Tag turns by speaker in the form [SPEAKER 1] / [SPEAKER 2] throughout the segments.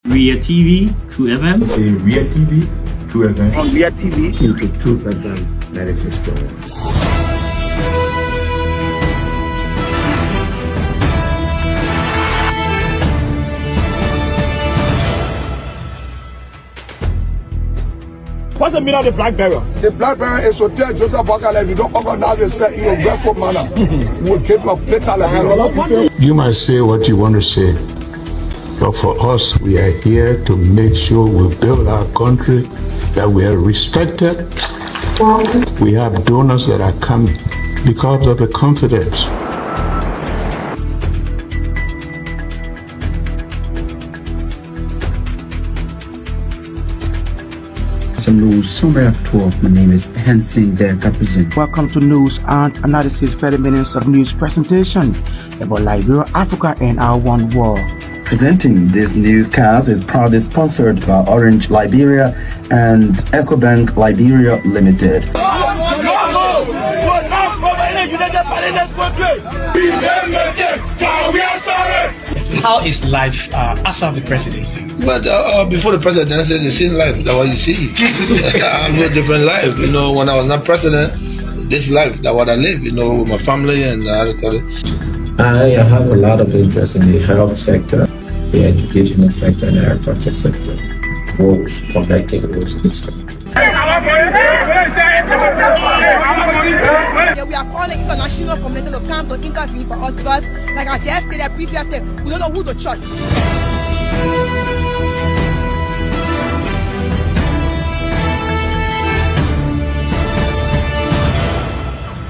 [SPEAKER 1] Ria TV, True FM.
[SPEAKER 2] Say Ria TV, True FM.
[SPEAKER 3] On Ria TV,
[SPEAKER 2] into True FM 96.1.
[SPEAKER 3] what's the meaning of the black barrier?
[SPEAKER 4] The black barrier is to tell Joseph Bakala if you don't organize yourself in a respectful manner, we'll keep a better.
[SPEAKER 5] You might say what you want to say, but for us, we are here to make sure we build our country, that we are respected. We have donors that are coming because of the confidence.
[SPEAKER 6] Some news summary of 12. My name is Hansen the represent. Welcome to News and Analysis 30 minutes of news presentation about Liberia, Africa, and our one world.
[SPEAKER 7] Presenting this newscast is proudly sponsored by Orange Liberia and EcoBank Liberia Limited.
[SPEAKER 8] How is life after the presidency?
[SPEAKER 9] But before the presidency, the same life, that's what you see. I have a different life. You know, when I was not president, this life, that's what I live, you know, with my family and
[SPEAKER 10] I have a lot of interest in the health sector, the educational sector, and the agriculture sector. Both connecting those.
[SPEAKER 11] Yeah, we are calling international community to come to intervene for us because, like I just stated previously, we don't know who to trust.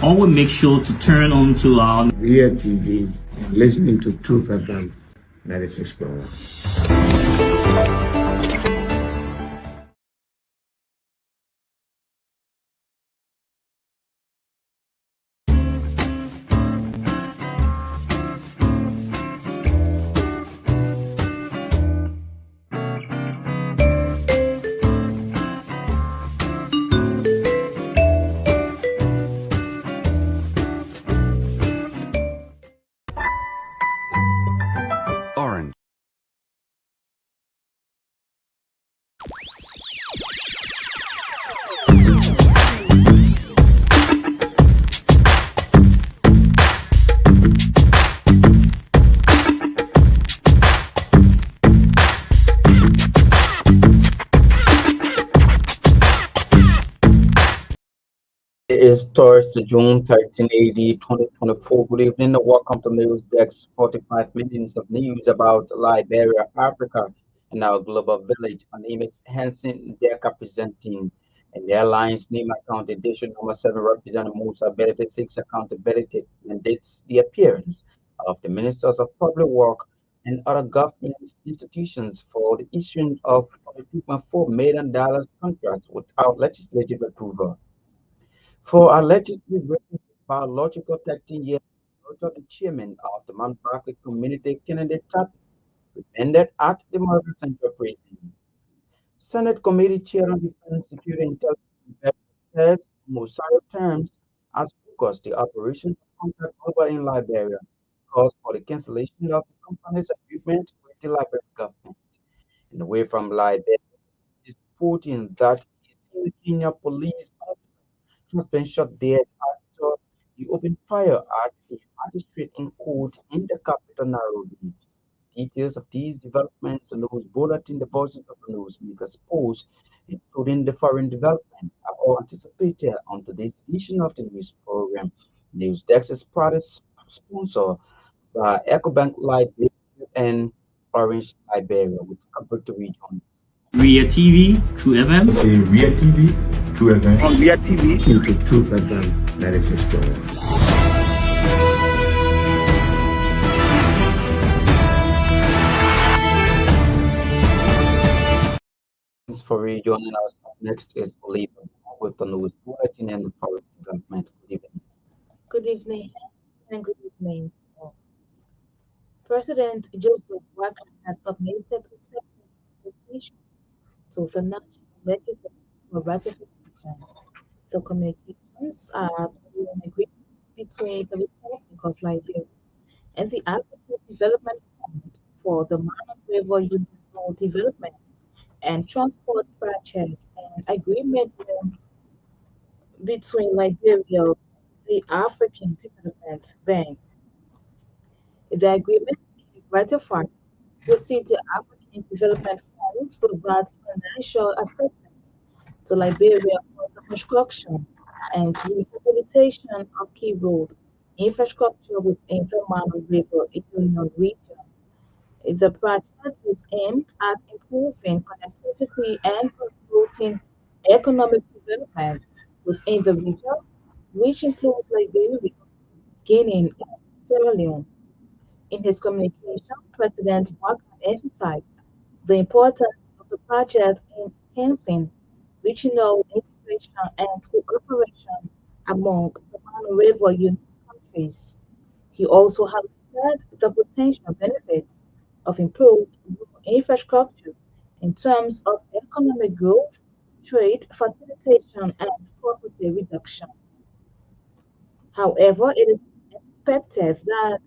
[SPEAKER 1] Always make sure to turn on to our
[SPEAKER 2] Ria TV and listening to True FM 96.1.
[SPEAKER 12] Orange.
[SPEAKER 6] It is Thursday, June 13, AD 2024. Good evening and welcome to News Desk. 45 minutes of news about Liberia, Africa, and our global village. My name is Hansen Deka presenting. And the airline's name account edition number 7 represents Musa Benefit 6 accountability and it's the appearance of the Ministers of Public Work and other government institutions for the issuing of $2.4 million contracts without legislative approval. For allegedly raping biological 13-year daughter, the chairman of the Mount Barkley Community Kennedy Tap defended at the Margaret Central Prison. Senate Committee Chair on Defense, Security, Intelligence Affairs, Musayo Terms, has focused the operation of contact over in Liberia, calls for the cancellation of the company's agreement with the Liberian government. And away from Liberia, is reporting that the Kenya police officer has been shot dead after he opened fire at a magistrate in court in the capital Nairobi. Details of these developments, the news bulletin, the voices of the newsmakers post, including the foreign development, are all anticipated on today's edition of the news program. News Desk is proudly sponsored by EcoBank Liberia and Orange Liberia with Compared to Region.
[SPEAKER 1] Ria TV, True FM.
[SPEAKER 2] Say Ria TV, True FM.
[SPEAKER 3] On Ria TV,
[SPEAKER 2] into True FM 96.1.
[SPEAKER 6] Thanks for rejoining us. Next is Oliver with the news bulletin and the foreign development. Good evening.
[SPEAKER 13] Good evening and good evening. President Joseph Waka has submitted to several applications to the National Legislature for ratification. The communications are an agreement between the Republic of Liberia and the African Development Fund for the Mano River Using International Development and Transport Project and agreement between Liberia and the African Development Bank. The agreement, if ratified, will see the African Development Fund provide financial assistance to Liberia for the construction and rehabilitation of key road infrastructure within the Mano River Union region. The project is aimed at improving connectivity and promoting economic development within the region, which includes Liberia, Guinea, and Sierra Leone. In his communication, President Walker emphasized the importance of the project in enhancing regional integration and cooperation among the Mano River Union countries. He also highlighted the potential benefits of improved rural infrastructure in terms of economic growth, trade facilitation, and poverty reduction. However, it is expected that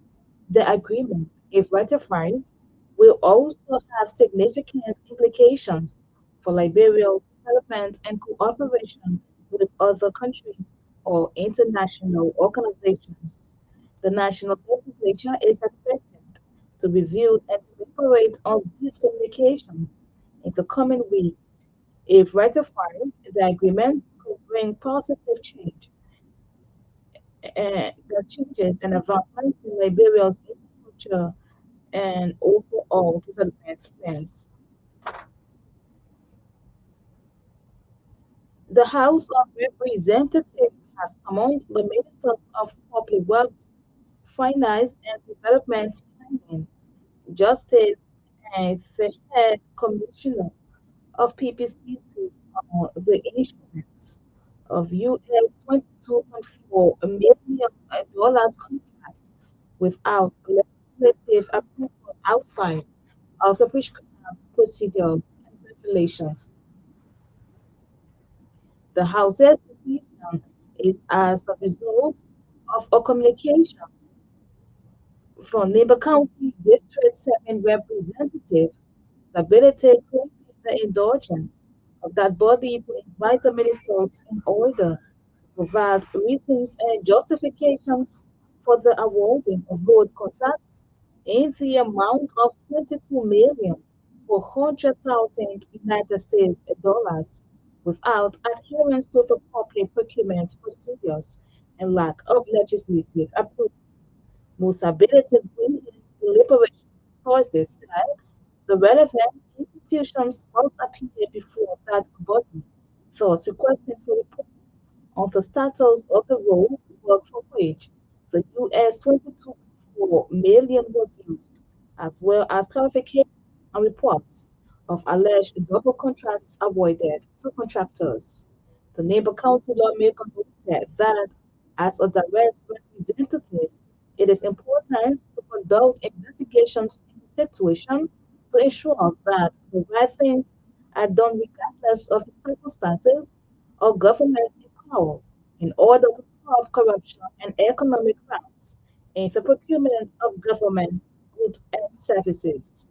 [SPEAKER 13] the agreement, if ratified, will also have significant implications for Liberia's development and cooperation with other countries or international organizations. The National Legislature is expected to review and deliberate on these communications in the coming weeks. If ratified, the agreement could bring positive changes and advancements in Liberia's infrastructure and also all development plans. The House of Representatives has summoned the Ministers of Public Works, Finance and Development Planning, Justice, and the Head Commissioner of PPCC on the issuance of US $22.4 million contracts without legislative approval outside of the prescribed procedures and regulations. The House's decision is as a result of a communication from Neighbor County District 7 Representative Stability claiming the indulgence of that body to invite the ministers in order to provide reasons and justifications for the awarding of road contracts in the amount of 22,400,000 United States dollars without adherence to the public procurement procedures and lack of legislative approval. Musability during his deliberations Thursday said the relevant institutions must appear before that body, thus requesting for reports on the status of the road work for which the US 22.4 million was used, as well as clarifications and reports of alleged double contracts awarded to contractors. The neighbor county lawmaker noted that as a direct representative, it is important to conduct investigations in the situation to ensure that the right things are done regardless of the circumstances or government in power in order to curb corruption and economic crimes in the procurement of government goods and services.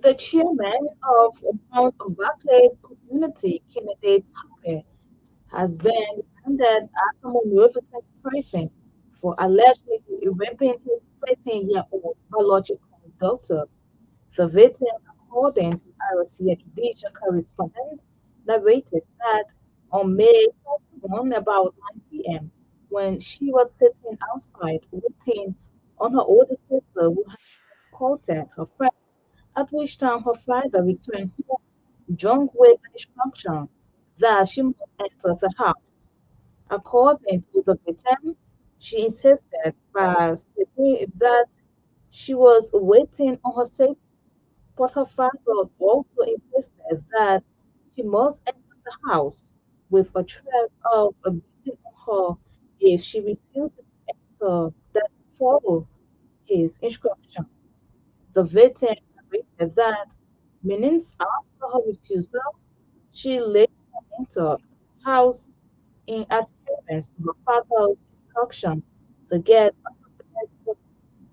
[SPEAKER 13] The chairman of Mount Barclay Community, Kennedy Tucker, has been handed at a University prison for allegedly raping his 13-year-old biological daughter. The victim, according to RCA judicial correspondent, narrated that on May 31, about 9 p.m., when she was sitting outside waiting on her older sister who had assaulted her friend, at which time her father returned home drunk with instruction that she must enter the house. According to the victim, she insisted by stating that she was waiting on her sister, but her father also insisted that she must enter the house with a threat of beating on her if she refused to enter that follow his instruction. The victim narrated that minutes after her refusal, she later entered the house in adherence to the father's instruction to get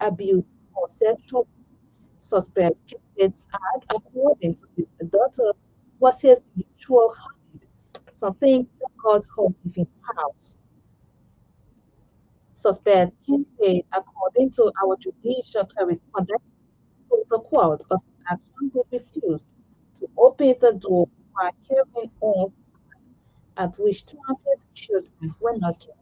[SPEAKER 13] abuse or sexual suspect candidates had, according to his daughter, was his usual habit, something that got home in his house. Suspect candidate, according to our judicial correspondent, told the court of his action he refused to open the door while carrying on at which time his children were not kept.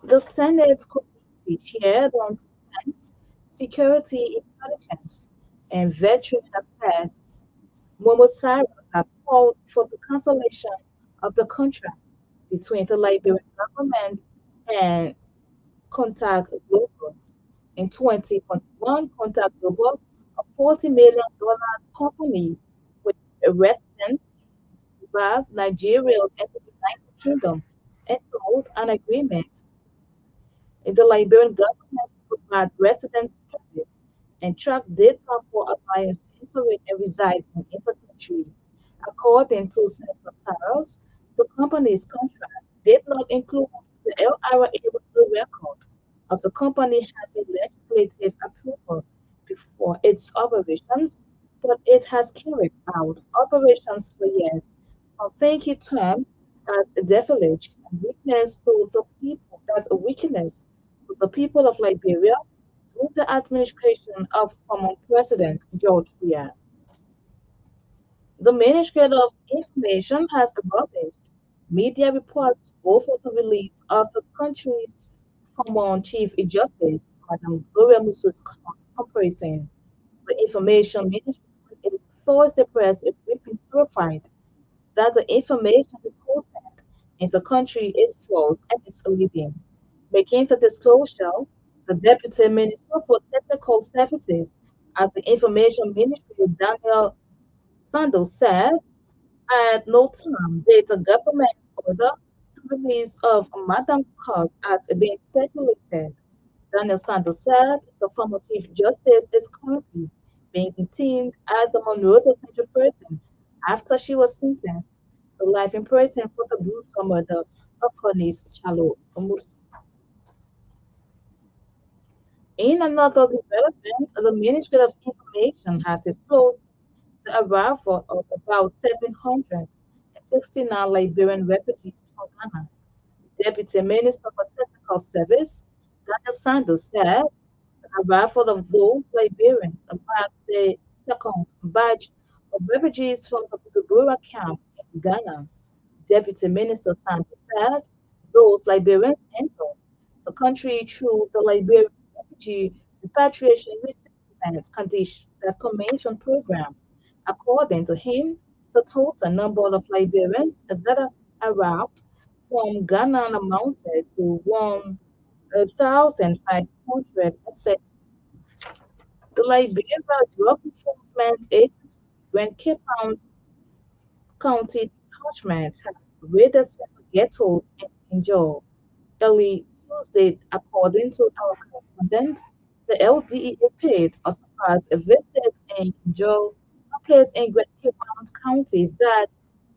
[SPEAKER 13] The Senate committee chaired on defense, security, intelligence, and veteran affairs, Momo Cyrus has called for the cancellation of the contract between the Liberian government and Contact Global. In 2021, Contact Global, a $40 million company with a residence in Nigeria and the United Kingdom, entered an agreement in the Liberian government to provide resident permits and track data for alliance entering and residing in the country. According to Senator Saros, the company's contract did not include the LRA record of the company having legislative approval before its operations, but it has carried out operations for years, something he termed as a devilage and weakness to the people, as a weakness to the people of Liberia through the administration of former President George Weah. The Ministry of Information has abolished media reports over the release of the country's former Chief Justice, Madam Gloria Musu's comparison. The Information Ministry is Thursday press briefing clarified that the information reported in the country is false and misleading. Making the disclosure, the Deputy Minister for Technical Services at the Information Ministry, Daniel Sanders, said at no time did the government order the release of Madam Scott as being speculated. Daniel Sanders said the former Chief Justice is currently being detained at the Monrovia Central Prison after she was sentenced to life in prison for the brutal murder of her niece, Chalo Omusu. In another development, the Ministry of Information has disclosed the arrival of about 769 Liberian refugees from Ghana. Deputy Minister for Technical Service, Daniel Sanders, said the arrival of those Liberians marked the second batch of refugees from the Bugabura camp in Ghana. Deputy Minister Sanders said those Liberians entered the country through the Liberian Refugee Repatriation Resettlement Convention Program. According to him, the total number of Liberians that arrived from Ghana amounted to 1,500. The Liberia Drug Enforcement Agency, when Cape Town County Detachment, have raided several ghettos in Joe early Tuesday, according to our correspondent. The LDEA paid a surprise visit in Joe, a place in Great Cape Mount County that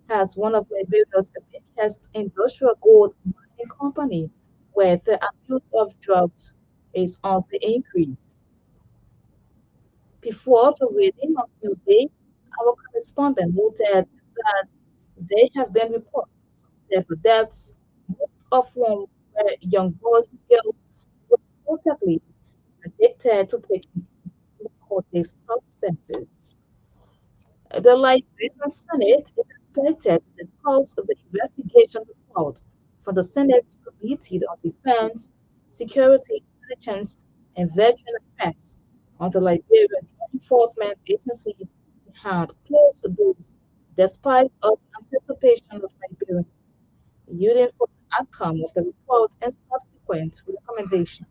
[SPEAKER 13] has one of Liberia's biggest industrial gold mining company, where the abuse of drugs is on the increase. Before the reading on Tuesday, our correspondent noted that there have been reports of several deaths, most of whom were young boys and girls who were reportedly addicted to taking narcotic substances. The Liberian Senate is expected to discuss the investigation report from the Senate Committee on Defense, Security, Intelligence, and Veteran Affairs on the Liberian Law Enforcement Agency behind closed doors despite of anticipation of Liberian union for the outcome of the report and subsequent recommendation.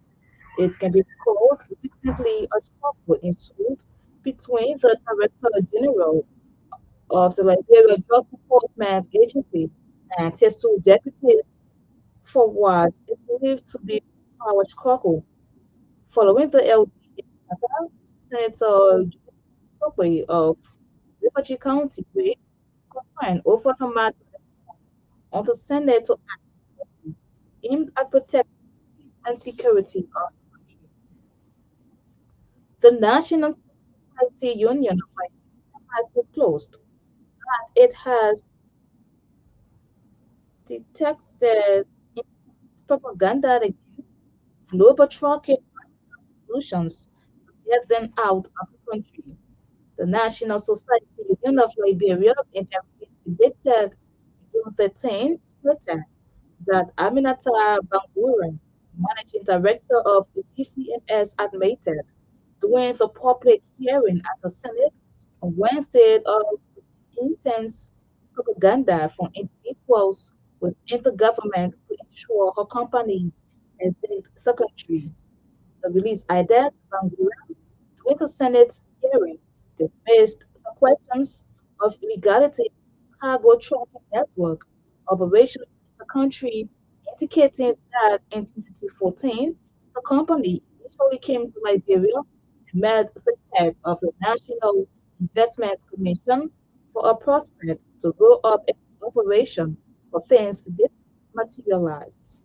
[SPEAKER 13] It can be called recently a struggle ensued between the Director General of the Liberia Drug Enforcement Agency and his two deputies for what is believed to be a power struggle. Following the LDA, Senator Joe of Refugee County raised concern over the matter on the Senate to act aimed at protecting and security of the country. The National Society Union of Liberia has disclosed that it has detected propaganda against global tracking solutions to get them out of the country. The National Society Union of Liberia interpreted June 13th stated that Aminata Banguran, managing director of the GCMS, admitted during the public hearing at the Senate on Wednesday of intense propaganda from individuals within the government to ensure her company exit the country. The release added Banguran during the Senate hearing dismissed the questions of legality of cargo trucking network operations in the country, indicating that in 2014, the company initially came to Liberia and met the head of the National Investment Commission for a prospect to grow up its operation, but things didn't materialize.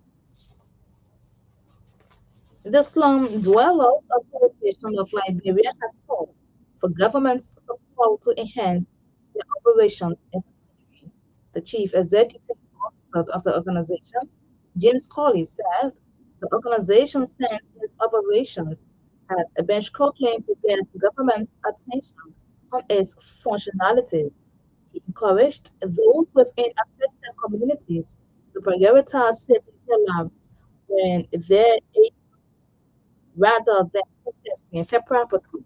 [SPEAKER 13] The Slum Dwellers Association of Liberia has called for government support to enhance their operations in the country. The chief executive officer of the organization, James Colley, said the organization sends its operations as a benchmarking to get government attention on its functionalities. He encouraged those within affected communities to prioritize saving their lives when they're rather than protecting their properties.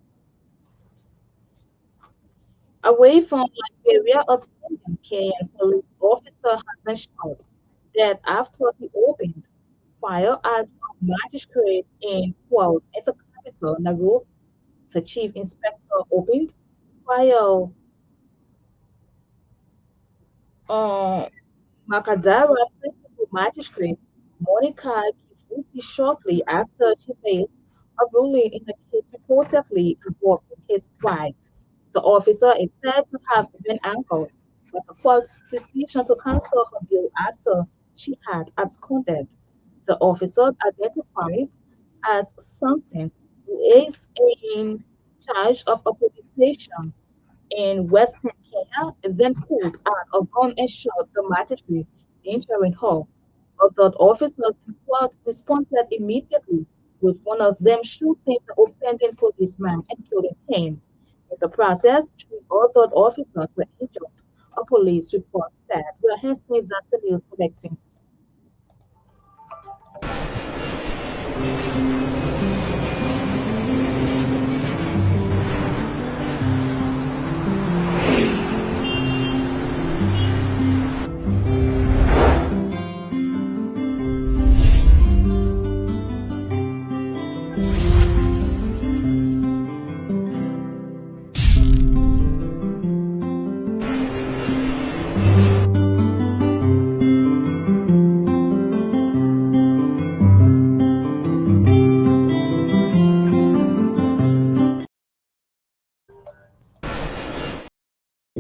[SPEAKER 13] Away from Liberia, a civilian Kenyan police officer has been shot dead after he opened fire at a magistrate in quote at the capital, Nairobi. The chief inspector opened fire on Makadara Principal Magistrate Monica Kifuti shortly after she made a ruling in the case reportedly involving his wife. The officer is said to have been anchored by the court's decision to cancel her bail after she had absconded. The officer, identified as something who is in charge of a police station in Western Kenya, then pulled out a gun and shot the magistrate, injuring her. Although officers in court responded immediately, with one of them shooting the offending policeman and killing him. In the process, three other officers were injured. A police report said. We are hence with that the news collecting.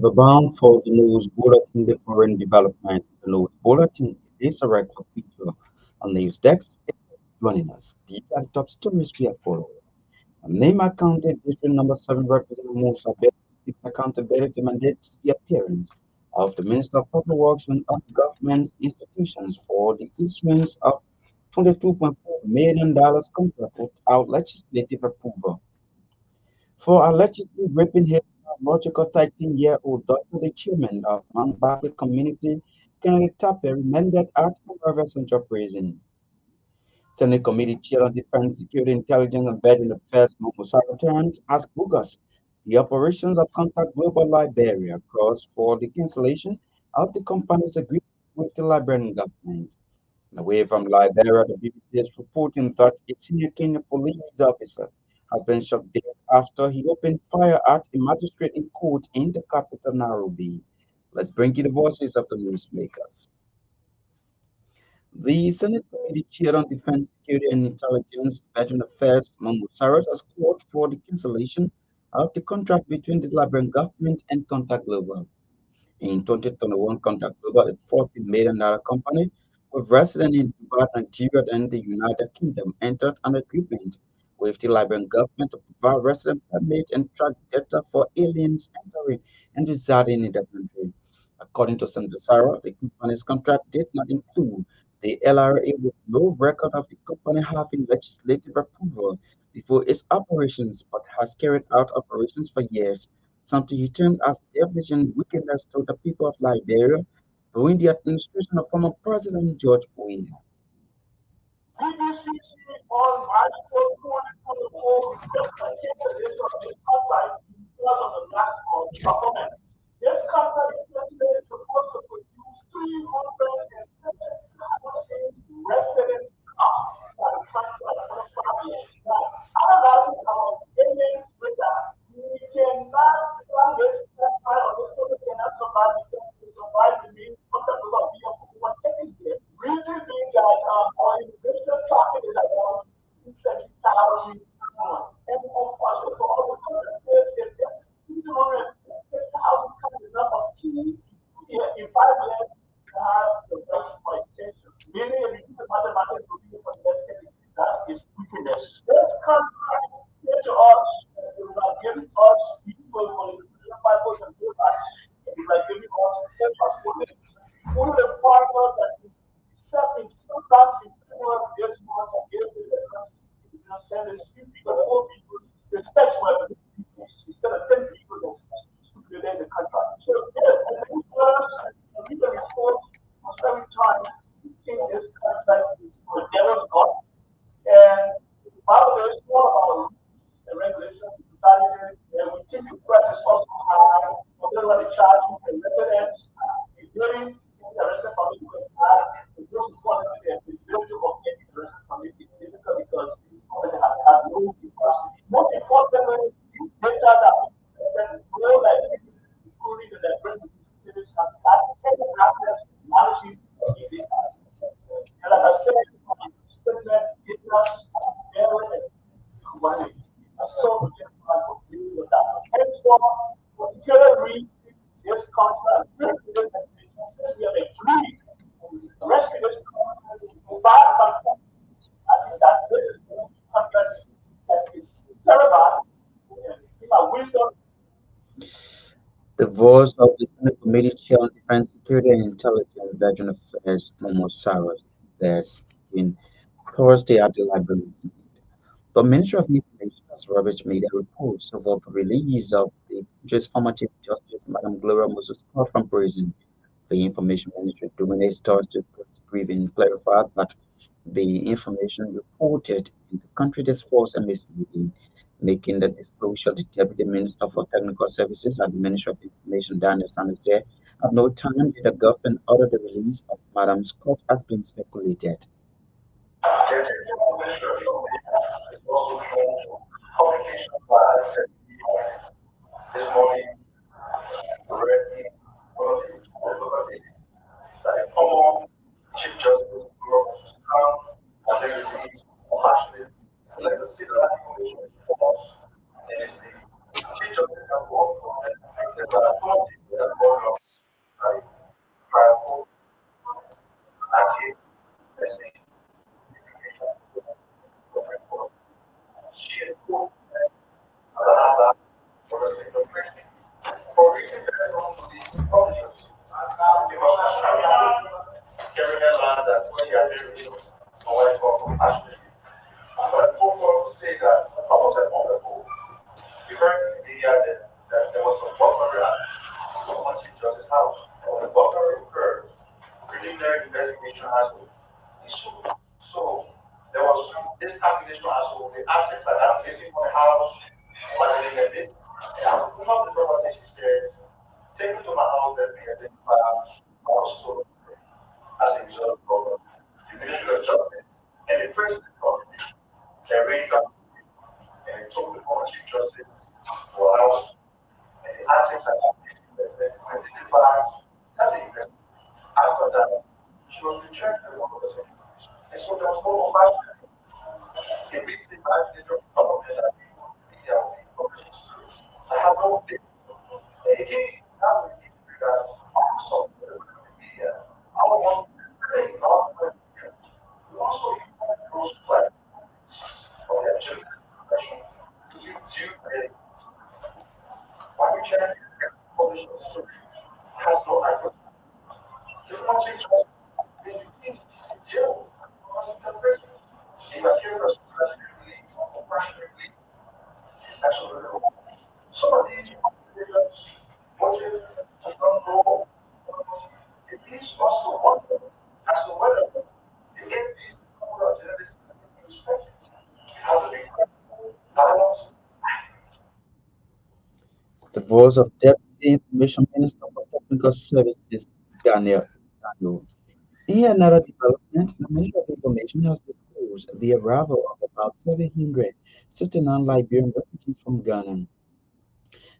[SPEAKER 6] We're bound for the news bulletin, the foreign development. The news bulletin is a regular feature on news decks. Joining us, these are the top stories we are following. Name accounted district number 7 Representative Musa Bed seeks accountability mandates the appearance of the Minister of Public Works and other government institutions for the issuance of $22.4 million contract without legislative approval. For allegedly raping his biological 13-year-old daughter, the chairman of Mount Bartlett Community, Kennedy Tapper, remanded at However Central Prison. Senate Committee Chair on Defense, Security, Intelligence, and Veteran Affairs, Momo returns as bogus the operations of Contact Global Liberia calls for the cancellation of the company's agreement with the Liberian government. Away from Liberia, the BBC is reporting that a senior Kenyan police officer has been shot dead after he opened fire at a magistrate in court in the capital, Nairobi. Let's bring you the voices of the newsmakers. The Senate Committee Chair on Defense, Security and Intelligence, Veteran Affairs, Momo has called for the cancellation of the contract between the Liberian government and Contact Global. In 2021, Contact Global, a $40 million company with residence in Dubai, Nigeria, and the United Kingdom, entered an agreement with the Liberian government to provide resident permits and track data for aliens entering and residing in the country. According to Senator Sarah, the company's contract did not include the LRA with no record of the company having legislative approval before its operations, but has carried out operations for years, something he termed as devilish and wickedness to the people of Liberia during the administration of former President George Weah.
[SPEAKER 3] PBCC on Article 2024 against the nature of this contract because of the lack of performance. This contract is supposed to produce 350,000 resident cars that the contract for 5 years. Now, analyzing our payments data, we cannot run this contract or this contract cannot survive the main contract of our reason being that our individual traffic is around 70,000 and unfortunately for all the contractors, if that's 250,000 comes enough of two in 5 years to have the right for extension. Meaning if you do the mathematics to be for the next that is weakness. This contract said to us, it was like giving us people for the Bibles and good lives. It was like giving us 10 passports. One of the farmers that something sometimes in this month of send us few people, all people, respect whoever instead of 10 people within the contract. So yes, and we can report every time we think this contract is the devil's God. And the Bible is all about the regulations, the strategy, and we keep the prices also high, whatever the charging the residents, including the rest of the people the most important thing is the ability of getting the rest of the people is difficult because they have no capacity. Most importantly, data that grow like including the different cities has had access to managing the data. And like I said, statement data very money. So henceforth, for security reasons, this contract we have agreed to rescue this contract by contract. I think that this is the contract that is terrible. In my wisdom,
[SPEAKER 6] The voice of the Senate Committee Chair on Defense, Security and Intelligence, Veteran Affairs, Momo Saros, there speaking Thursday at the Library. The Ministry of Information has rubbish media reports about the release of the country's former Chief Justice, Madam Gloria Moses Scott, from prison. The Information Ministry, during a Thursday press briefing, clarified that the information reported in the country is false and misleading, making the disclosure the Deputy Minister for Technical Services at the Ministry of Information, Daniel Sanders, said at no time did the government order the release of Madam Scott as being speculated.
[SPEAKER 12] Also drawn to publication by this morning, read one of the properties that a former Chief Justice and then released partially let us see that information for us. And it's the Chief Justice has worked on and affected by authority that brought up by trial court. That case, information she had put for recent on to these publishers. They must describe criminal lands that we are very what called compassionate. But I want to say that I was at on the whole. We heard in the media that there was some burglary at the Chief Justice's house. And when the burglary occurred, preliminary investigation has been issued. So there was this application as well. The assets that are missing from the house, why did they get this? And as a woman of the property, she said, take me to my house, let me identify my stolen as a result of the problem. The Ministry of Justice and the President can raise up and took the former Chief Justice to our house and the assets that are missing, identified and the investigation. After that, she was returned to the 1%. And so there was no compassion. A recent administrative government that media will be publishing stories. I have no basis. And again, that's the that
[SPEAKER 6] voice of Deputy Information Minister for Technical Services, Daniel Sando. In another development, the Ministry of Information has disclosed the arrival of about 769 Liberian refugees from Ghana.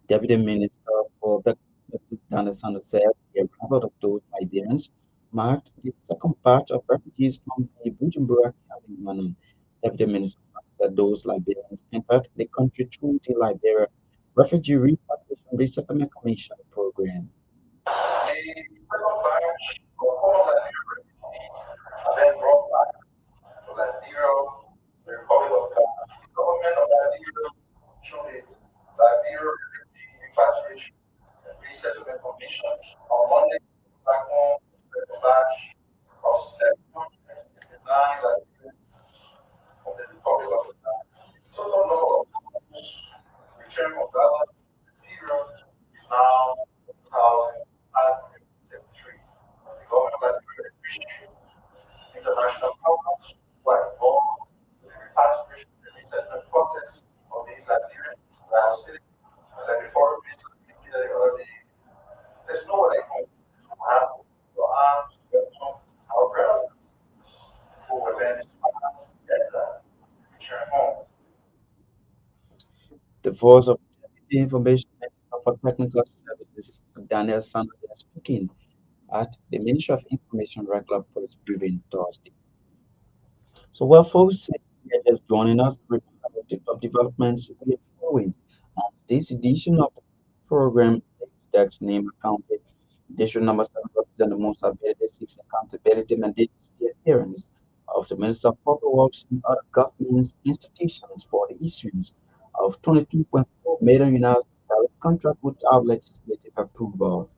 [SPEAKER 6] Deputy Minister for Technical Services, Daniel Sando, said the arrival of those Liberians marked the second batch of refugees from the Bujumbura County, Ghana. Deputy Minister Sando said those Liberians entered the country through the Liberia Refugee Repatriation Resettlement Commission program.
[SPEAKER 12] The second batch of all Liberian refugees are then brought back to Liberia, the Republic of Ghana. The government of Liberia, through the Liberia Refugee Repatriation and Resettlement Commission, on Monday, back home the second batch of 769 Liberians from the Republic of Ghana. The total number of those returned from Ghana to Liberia is now 1,573. The government of Liberia appreciates international partners who are involved in the repatriation and resettlement process of these Liberians that are citizens. And like the foreign minister indicated the other day, there's no way home to have your arms welcome our brothers who were then displaced in exile return home.
[SPEAKER 6] The voice of Deputy Information Minister for Technical Services, Daniel Sando, speaking at the Ministry of Information regular press briefing Thursday. So, well, folks, if you're just joining us, we're talking about the top developments we are following on this edition of the program that's named Accounted. Edition number 7 represents the most updated 6 accountability mandates the appearance of the Minister of Public Works and other government institutions for the issuance of 22.4 million United States contract without legislative approval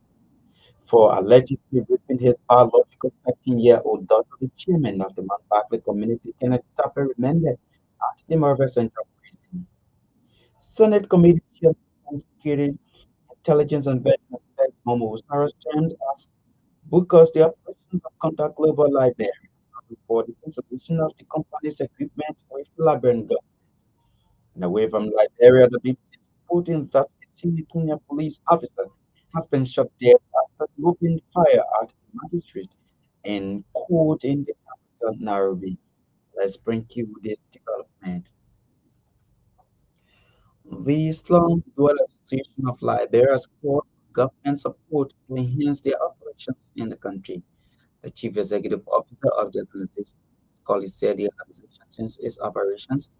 [SPEAKER 6] for allegedly raping his biological 13-year-old daughter. The chairman of the Mount Barclay Community, Kenneth Tapper, remanded at the Marvel Central Prison. Senate Committee Chairman on Security, Intelligence and Veteran Affairs, Momo Sarah turned as because the operations of Contact Global Liberia for the installation of the company's equipment with the Liberian government. And away from Liberia, the BBC is reporting that a senior Kenyan police officer has been shot dead after opening fire at a magistrate in court in the capital, Nairobi. Let's bring you this development. The Islam Dual Association of Liberia has called for government support to enhance their operations in the country. The chief executive officer of the organization, Scully, said the organization, since its operations,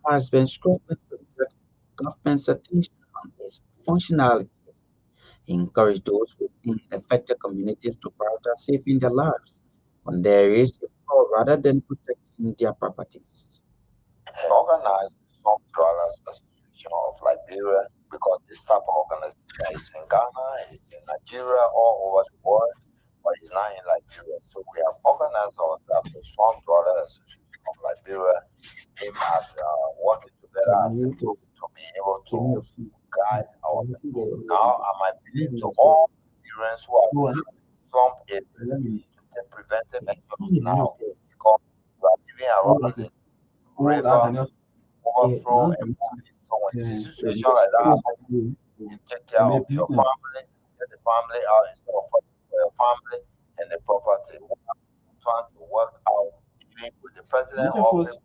[SPEAKER 6] has been struggling to get government's attention on its functionalities. He encouraged those within affected communities to prioritize saving their lives when there is a fall rather than protecting their properties.
[SPEAKER 14] Organized some dwellers association of Liberia because this type of organization is in Ghana, it's in Nigeria, all over the world, but it's not in Liberia. So we have organized ourselves as Swamp Dweller Association of Liberia, aimed at working together as a group to be able to guide our people. Now I'm appealing to all Nigerians who are living in slum areas to take preventive measures now because we are living around the river overflow and moving. So when it's a situation like that happens, you take care of your family, get the family out instead of fighting for your family and the property. We are trying to work out even with the president office,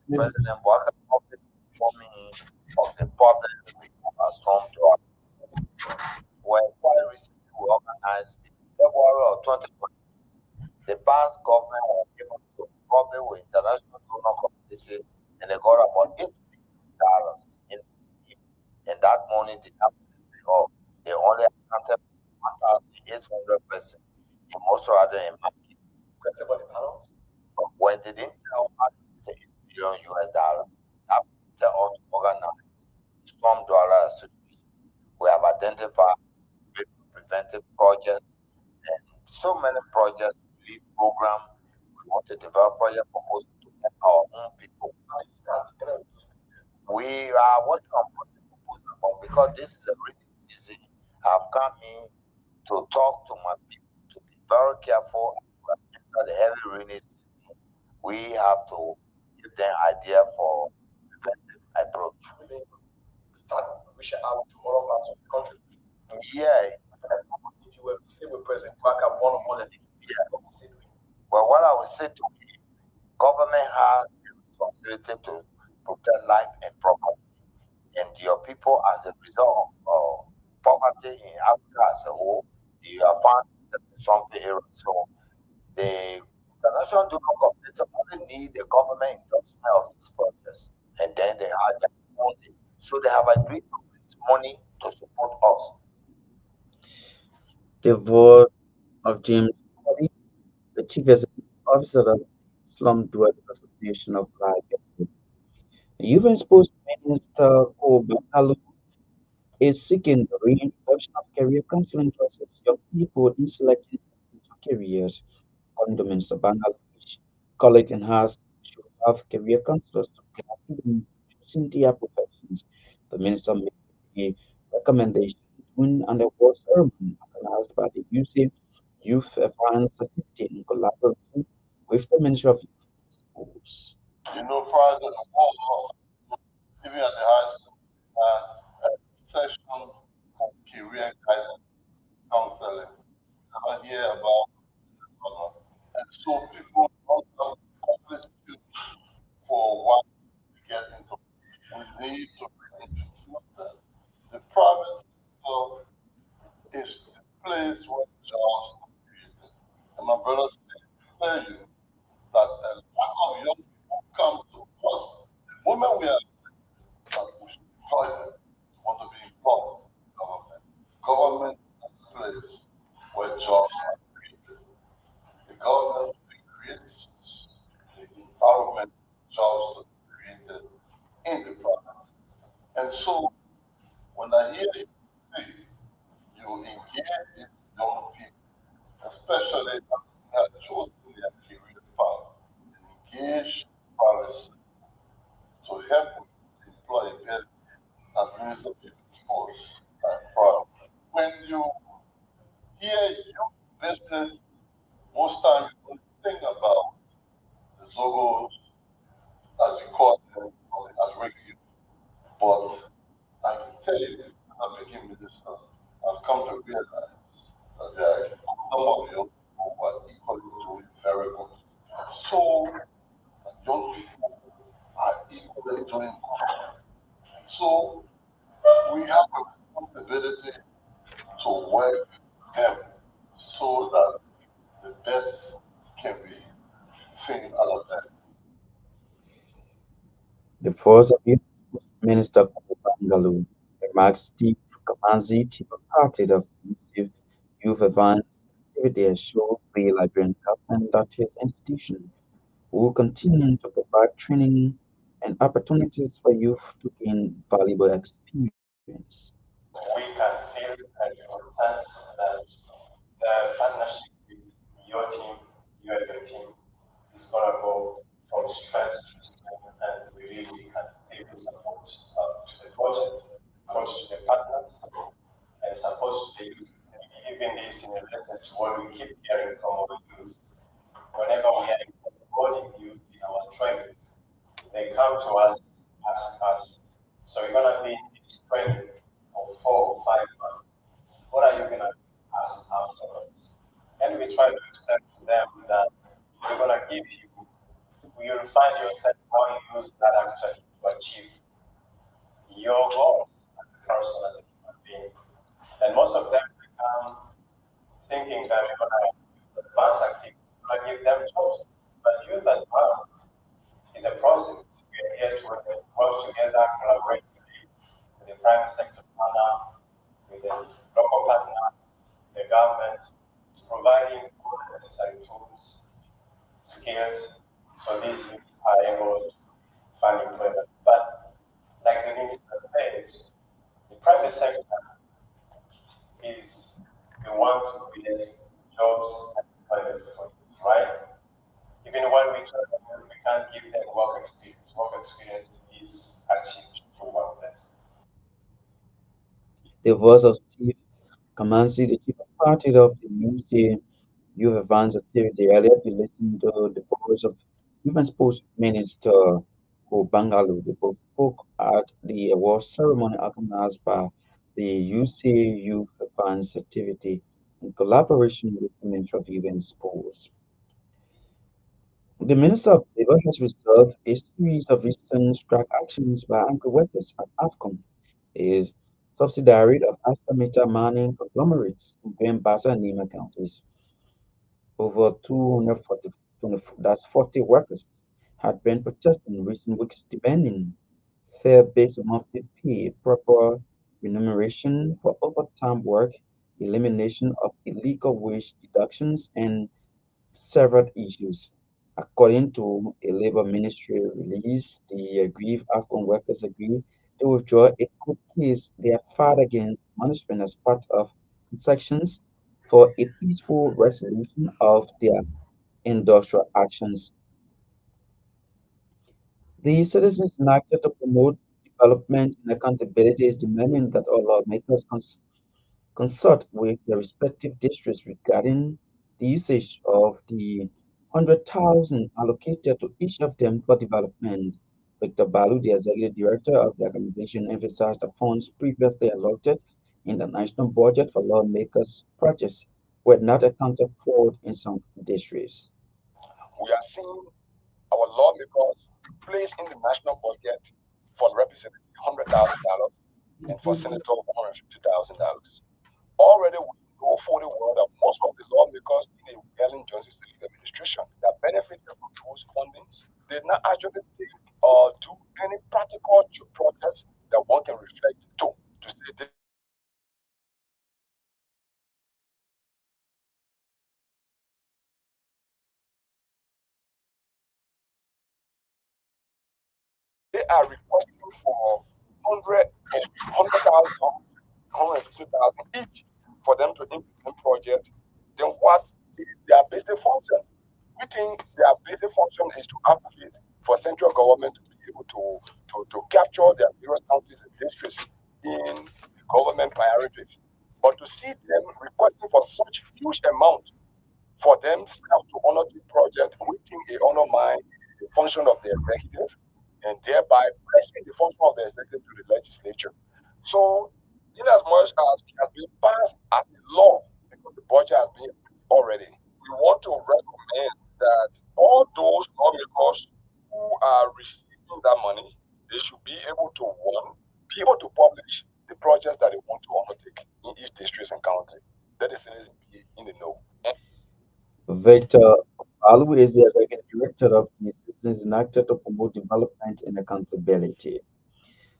[SPEAKER 14] President Boakai office, forming of the problem we have as some drug. When quite recently we organized in February of 2020, the past government was able to cooperate with international donor community and they got about $8 million and that money did not pay off. They only accounted for 1,800% in most rather in market. But when they didn't tell us the $8 million, that tell us to organize Storm Dollar Association. We have identified preventive projects and so many projects, relief program. We want to develop project proposal to help our own people. We are working on project proposal, but because this is a rainy season, I've come in to talk to my people to be very careful after the heavy rainy season. We have to give them idea for preventive approach.
[SPEAKER 12] distribution out to other parts of the country.
[SPEAKER 14] Yeah,
[SPEAKER 12] If you were to say with President Kwaka one of these,
[SPEAKER 14] yeah.
[SPEAKER 12] what would you say to him?
[SPEAKER 14] Well, what I would say to him, government has the responsibility to protect life and property, and your people, as a result of poverty in Africa as a whole, you are found in some areas. So the international donor community only need the government endorsement of these projects, and then they have their money. So they have agreed to raise money to support us.
[SPEAKER 6] The vote of James Cody, the chief executive officer of the Slum Dwellers Association of Liberia. Youth Sports Minister Kobe is seeking the reintroduction of career counseling to assist young people in selecting future careers. According to Minister Bangladesh, college and high school should have career counselors to guide students in choosing their professions. The minister made the recommendation during an award ceremony organized by the UC Youth Advance Certificate in collaboration with the Ministry of Youth and Sports.
[SPEAKER 12] Prior to the war, even at the high school, a session on career guidance counseling. I hear about and so people don't have complete view for what to get into. We need to introduce them. The private sector is the place where jobs are created. And my brothers can tell you that a lot of young people come to us the moment we are that we should employ them, want to be employed in government. Government is the place where jobs are created. The government creates the environment jobs to be created in the private. And so when I hear you say you engage in young people, especially that have chosen their career path, and engage private sector to help employ them as Minister of Youth Sports and proud. When you hear youth business, most times you don't think about the Zogos, as you call them, or as Rick's youth. But I can tell you, as I became minister, I've come to realize that there are a number of young people who are equally doing very good. So young people are equally doing good. So we have a responsibility to work them so that the best can be seen out of them.
[SPEAKER 6] The force of Youth Sports Minister Bangalore remarks Steve Kamanzi, chief of party of Youth Advance activity, assured the Liberian government that his institution will continue to provide training and opportunities for youth to gain valuable experience.
[SPEAKER 12] We can feel and you will sense that the partnership with your team, your team, is going to go from strength to strength, and we really can feel the support to the project, support to the partners, and support to the youth. Even this in relation to what we keep hearing from our youth. Whenever we are involving youth in our trainings, they come to us, ask us, so we're going to be in this training for 4 or 5 months. What are you going to ask afterwards? And we try to explain to them that we're going to give you, you'll find yourself how you use that actually to achieve your goals as a person, as a human being. And most of them become thinking that we're going to advance activities, we're going to give them jobs. But youth advance is a project. We are here to work together, collaborate with the private sector partner, with the local partners, the government, providing all the necessary tools, skills, so these youth are able to find employment. But like the minister said, the private sector is the one to create jobs and employment for youth, right? Even when we try to use, we can't give them work experience. Work experience is achieved through workplace.
[SPEAKER 6] The voice of Steve Kamanzi, the chief of party of the Youth Advance activity. Earlier, you listened to the voice of Youth and Sports Minister Singapore, Bangalore. They both spoke at the award ceremony organized by the UCA Youth Advance Activity in collaboration with the Ministry of Youth and Sports. The Minister of Labour has resolved a series of recent strike actions by anchor workers at AFCON, a subsidiary of Astamita mining conglomerates in Basa and Nima counties. Over 40 workers had been protesting in recent weeks demanding fair base monthly pay, proper remuneration for overtime work, elimination of illegal wage deductions, and several issues. According to a Labour Ministry release, the aggrieved Afghan workers agreed to withdraw a court case they had filed against management as part of concessions for a peaceful resolution of their industrial actions. The citizens enacted to promote development and accountability is demanding that all lawmakers consult with their respective districts regarding the usage of the 100,000 allocated to each of them for development. Victor Balu, the executive director of the organization, emphasized the funds previously allotted in the national budget for lawmakers' projects were not accounted for in some districts.
[SPEAKER 12] We are seeing our lawmakers place in the national budget for representative $100,000 and for senator $150,000. Already we know fully well that most of the lawmakers in the Ellen Johnson State administration that benefited from those fundings did not actually take or do any practical projects that one can reflect to say they are requesting for 100,000, 150,000 each for them to implement projects. Then what is their basic function? We think their basic function is to advocate for central government to be able to capture their various counties and districts in government priorities. But to see them requesting for such huge amounts for themselves to honor the project, we think it undermines the function of the executive and thereby placing the function of the executive to the legislature. So, in as much as it has been passed as a law, because the budget has been approved already, we want to recommend that all those lawmakers who are receiving that money, they should be able to one, be able to publish the projects that they want to undertake in each district and county. That the citizens be in the know.
[SPEAKER 6] Victor Balu is the executive director of the Citizens United to promote development and accountability.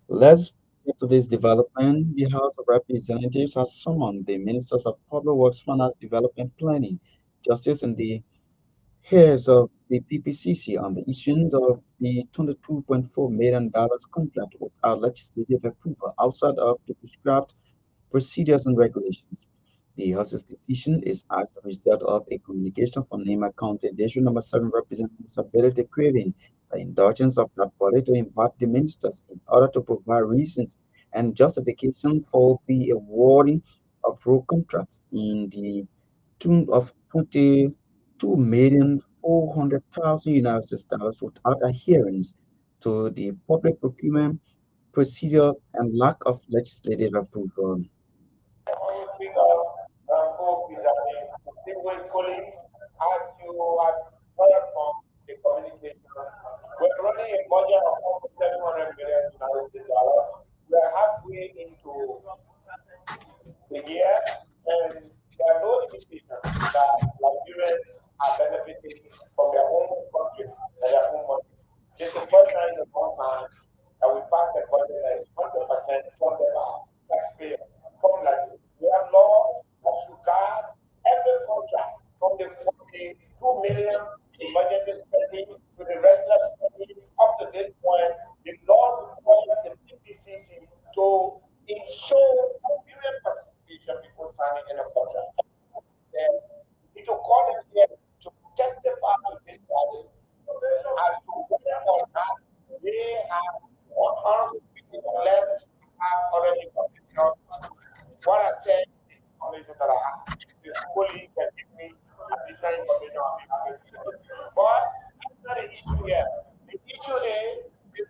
[SPEAKER 6] Let's get to this development. The House of Representatives has summoned the Ministers of Public Works, Finance, Development, Planning, Justice, and the heads of the PPCC on the issuance of the $22.4 million contract without legislative approval outside of the prescribed procedures and regulations. The House's decision is as a result of a communication from Nema County District Number 7 Representative Ability craving the indulgence of that body to invite the ministers in order to provide reasons and justification for the awarding of road contracts in the tune of 22,400,000 United States dollars without adherence to the public procurement procedure and lack of legislative approval.
[SPEAKER 12] Only figure hope is that the distinguished colleagues, as you have heard from the communication, we're running a budget of almost 700 million United States dollars. We're halfway into the year, and there are no indications that Nigerians are benefiting from their own country and their own money. This is the first time in a long time that we pass a budget that is 100% funded by taxpayers. From like we have laws that should guard every contract from the 42 million emergency spending to the regular spending up to this point. The law requires the PPCC to ensure Nigerian participation before signing any contract. And it will call them here to testify to this body as to whether or not they have 150 or less have already completed what I said is information that I have. The colleague can give me additional information on behalf of the But that's not the issue here. The issue is the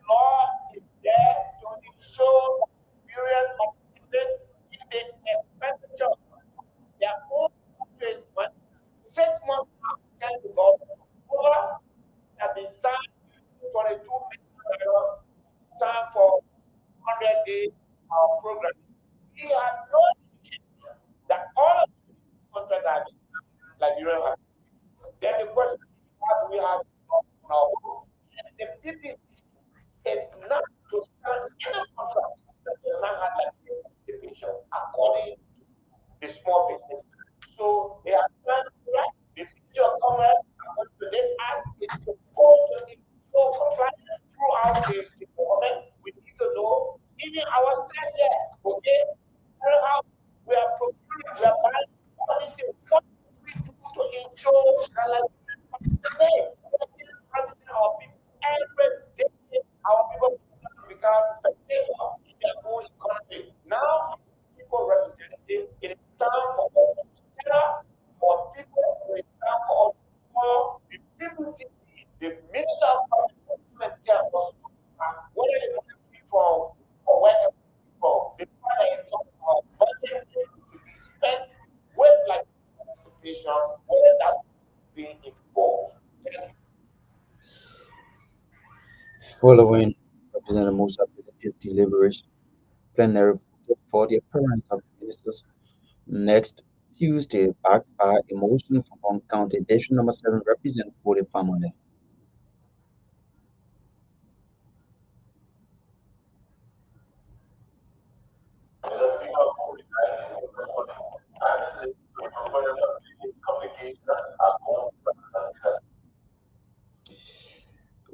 [SPEAKER 12] day, our program, we had no indication that all of the contracts are Liberian have. Then the question is, how do we have now? The PPC is not to stand any contract that does not have like participation according to the small business. So they are trying to write the future of commerce according to this act is to go to the compliance throughout the government. We need to know even ourselves there, okay? How we are procuring, we are buying all these things. What do we do to ensure that like our people every day, our people become sustainable in their own economy. Now, people representative, it is time for us to stand up for people, it is time for us to the people, the minister of government, whether they want to be from or wherever from, the fact that it's our budget to be spent with like participation, whether that's being involved.
[SPEAKER 6] Following Representative Musa Abdul's deliberation, plenary voted for the appearance of the ministers next Tuesday, backed by a motion from County District Number 7 Representative for the family.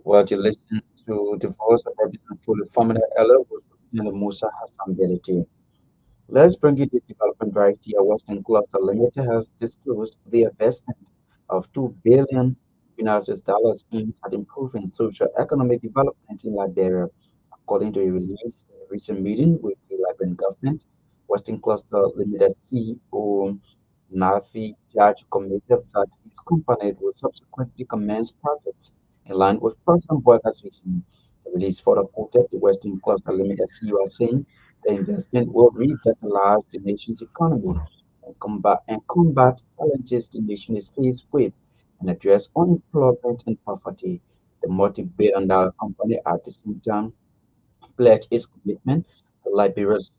[SPEAKER 6] While you listen to the voice of Representative for the family, Ella was Representative Musa Hassan Belete. Let's bring it this development right here. Western Cluster Limited has disclosed the investment of $2 billion United dollars aimed at improving socio-economic development in Liberia. According to a release in a recent meeting with the Liberian government, Western Cluster Limited CEO Nafi Judge committed that his company will subsequently commence projects in line with President Boyka's vision. The release further quoted the Western Cluster Limited CEO as saying the investment will revitalize the nation's economy and combat challenges the nation is faced with and address unemployment and poverty. The multi-billion dollar company at the same time pledged its commitment to Liberia's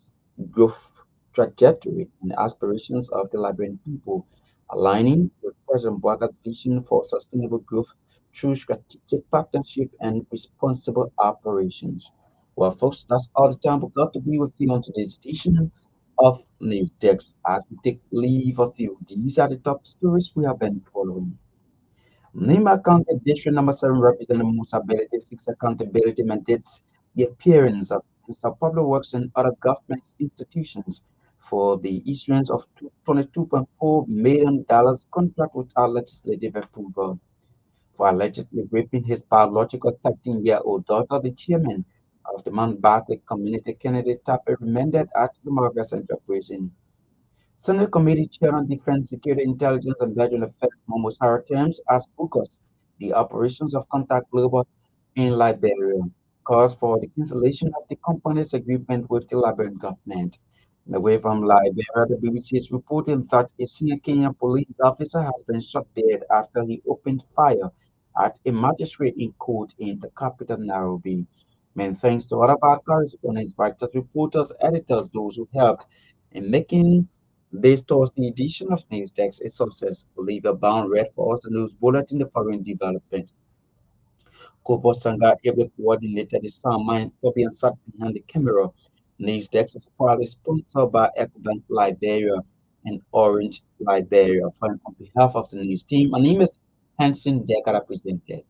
[SPEAKER 6] growth trajectory and aspirations of the Liberian people, aligning with President Boaka's vision for sustainable growth through strategic partnership and responsible operations. Well, folks, that's all the time we've got to be with you on today's edition of News Desk. As we take leave of you, these are the top stories we have been following. Nima County District Number 7 Representative Musa Belete seeks accountability mandates the appearance of Minister of Public Works and other government institutions for the issuance of $22.4 million contract without legislative approval. For allegedly raping his biological 13-year-old daughter, the chairman of the Mount Bartlett Community Candidate Tappe remained at the Marga Central Prison. Senate Committee Chair on Defense, Security, Intelligence, and Veteran Affairs, Momo Sarah Terms, has focused the operations of Contact Global in Liberia, calls for the cancellation of the company's agreement with the Liberian government. Away from Liberia, the BBC is reporting that a senior Kenyan police officer has been shot dead after he opened fire at a magistrate in court in the capital, Nairobi. Many thanks to all of our correspondents, writers, reporters, editors, those who helped in making this Thursday edition of News Desk a success. Olivia Bound read for us the news bulletin, the foreign development. Kobo Sanga able coordinated the sound mind, Kobe and sat behind the camera. News Desk is proudly sponsored by EcoBank Liberia and Orange Liberia. On behalf of the news team, my name is Hanson Dekara presented.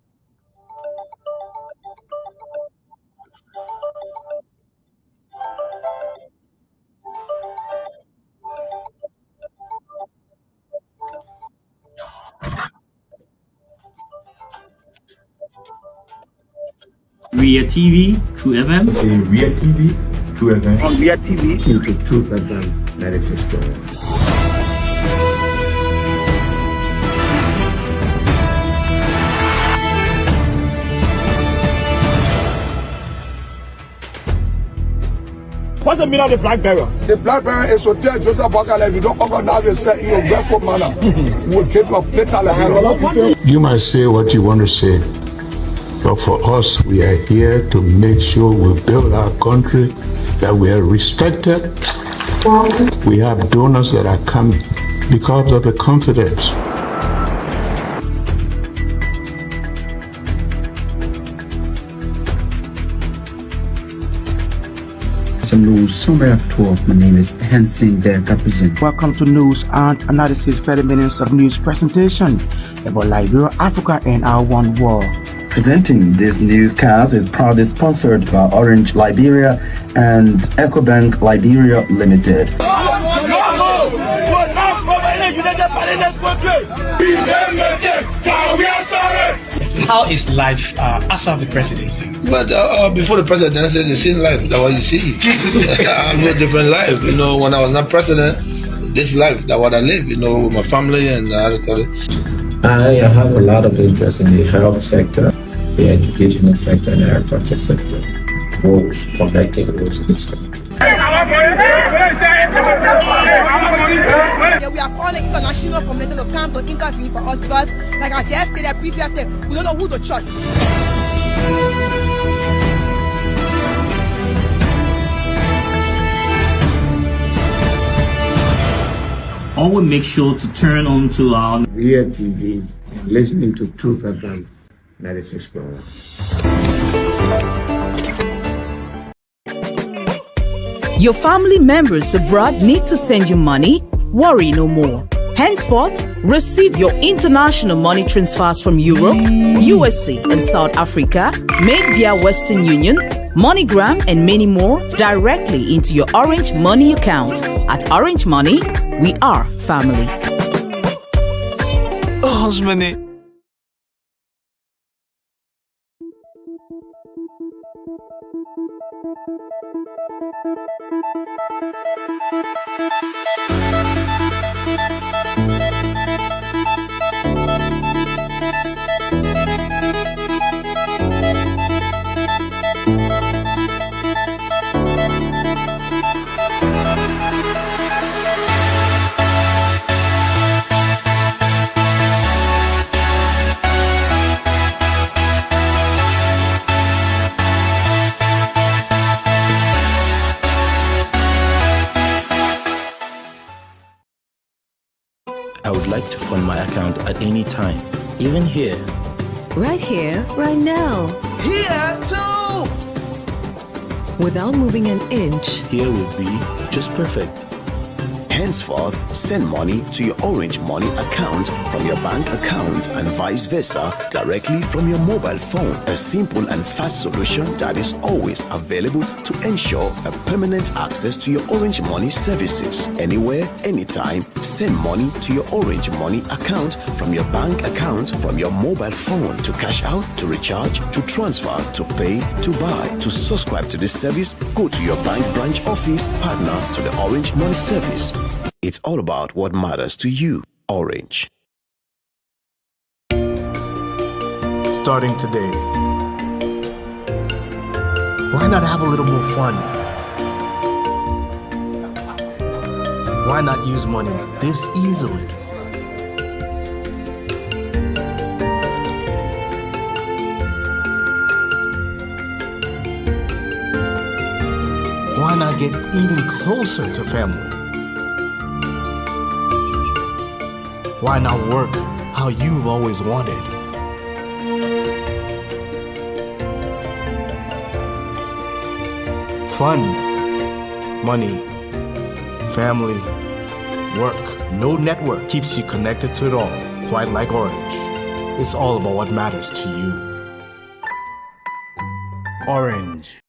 [SPEAKER 1] Ria TV, True FM.
[SPEAKER 2] Say Ria TV, True FM.
[SPEAKER 6] On Ria TV,
[SPEAKER 2] into Truth FM 96.1.
[SPEAKER 4] What's the meaning of the black barrier? The black barrier is to tell Joseph Bakala if you don't organize yourself in a respectful manner, we will take your plate like
[SPEAKER 5] You might say what you want to say, but for us, we are here to make sure we build our country that we are respected. We have donors that are coming because of the confidence.
[SPEAKER 7] Some news summary of 12. My name is Hansen there represent.
[SPEAKER 6] Welcome to News and Analysis 30 minutes of news presentation about Liberia, Africa, and our one world.
[SPEAKER 7] Presenting this newscast is proudly sponsored by Orange Liberia and EcoBank Liberia Limited.
[SPEAKER 8] How is life after the presidency?
[SPEAKER 9] But before the presidency, the same life that what you see. I live a different life. You know, when I was not president, this life that what I live. You know, with my family and
[SPEAKER 10] I have a lot of interest in the health sector, the educational sector, and the agriculture sector. Roads, connecting roads in this country.
[SPEAKER 11] Yeah, we are calling international community to come to intervene for us because, like I just stated previously, we don't know who to trust.
[SPEAKER 1] Always make sure to turn on to our
[SPEAKER 2] Real TV and listening to Truth FM 96.1.
[SPEAKER 15] Your family members abroad need to send you money? Worry no more. Henceforth, receive your international money transfers from Europe, USA, and South Africa made via Western Union, MoneyGram, and many more directly into your Orange Money account. At Orange Money, we are family.
[SPEAKER 16] Orange Money.
[SPEAKER 17] I would like to fund my account at any time, even here.
[SPEAKER 18] Right here, right now.
[SPEAKER 16] Here too!
[SPEAKER 18] Without moving an inch.
[SPEAKER 17] Here will be just perfect.
[SPEAKER 19] Henceforth, send money to your Orange Money account from your bank account and vice versa directly from your mobile phone. A simple and fast solution that is always available to ensure a permanent access to your Orange Money services. Anywhere, anytime, send money to your Orange Money account from your bank account from your mobile phone to cash out, to recharge, to transfer, to pay, to buy. To subscribe to this service, go to your bank branch office partner to the Orange Money service. It's all about what matters to you. Orange.
[SPEAKER 20] Starting today, why not have a little more fun? Why not use money this easily? Why not get even closer to family? Why not work how you've always wanted? Fun, money, family, work. No network keeps you connected to it all, quite like Orange. It's all about what matters to you. Orange.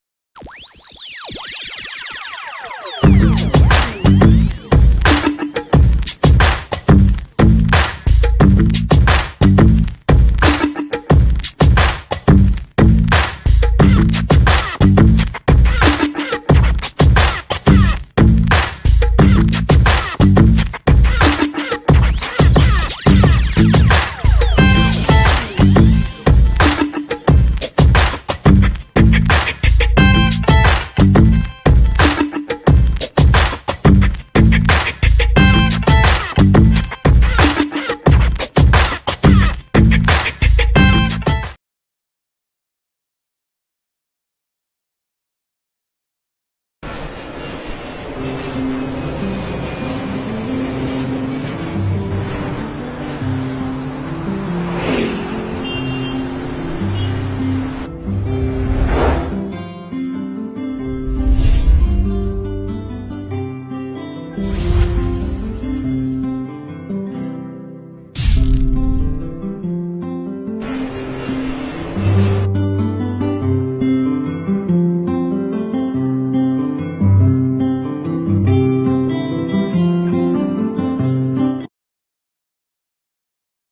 [SPEAKER 19] you.